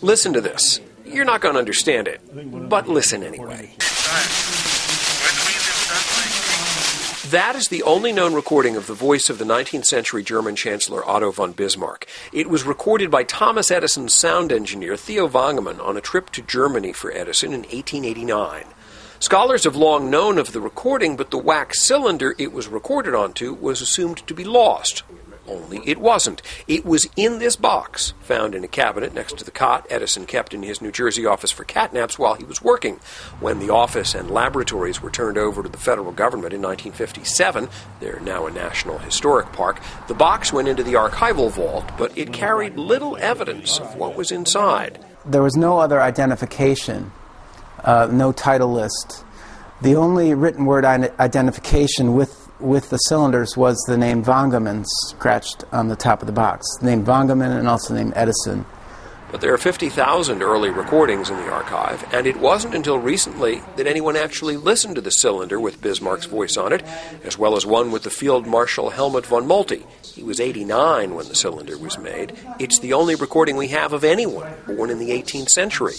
Listen to this. You're not going to understand it, but listen anyway. That is the only known recording of the voice of the 19th century German Chancellor Otto von Bismarck. It was recorded by Thomas Edison's sound engineer Theo Wangemann on a trip to Germany for Edison in 1889. Scholars have long known of the recording, but the wax cylinder it was recorded onto was assumed to be lost. Only it wasn't. It was in this box, found in a cabinet next to the cot Edison kept in his New Jersey office for catnaps while he was working. When the office and laboratories were turned over to the federal government in 1957, they're now a National Historic Park, the box went into the archival vault, but it carried little evidence of what was inside. There was no other identification, no title list. The only written word identification with the cylinders was the name Wangemann scratched on the top of the box. The name Wangemann and also the name Edison. But there are 50,000 early recordings in the archive, and it wasn't until recently that anyone actually listened to the cylinder with Bismarck's voice on it, as well as one with the Field Marshal Helmut von Moltke. He was 89 when the cylinder was made. It's the only recording we have of anyone born in the 18th century.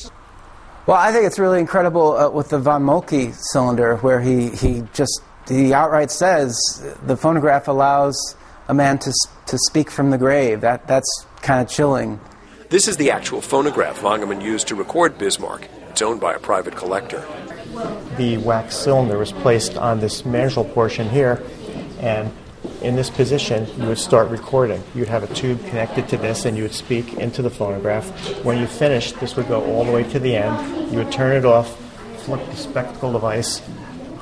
Well, I think it's really incredible with the von Moltke cylinder, where he outright says the phonograph allows a man to speak from the grave. That's kind of chilling. This is the actual phonograph Wangemann used to record Bismarck. It's owned by a private collector. The wax cylinder was placed on this mandible portion here, and in this position you would start recording. You'd have a tube connected to this and you would speak into the phonograph. When you finished, this would go all the way to the end. You would turn it off, flip the spectacle device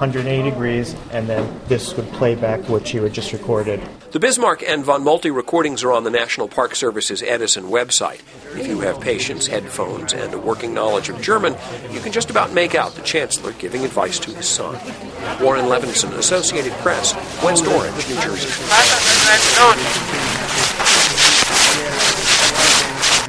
180 degrees, and then this would play back what you had just recorded. The Bismarck and von Moltke recordings are on the National Park Service's Edison website. If you have patience, headphones, and a working knowledge of German, you can just about make out the Chancellor giving advice to his son. Warren Levinson, Associated Press, West Orange, New Jersey.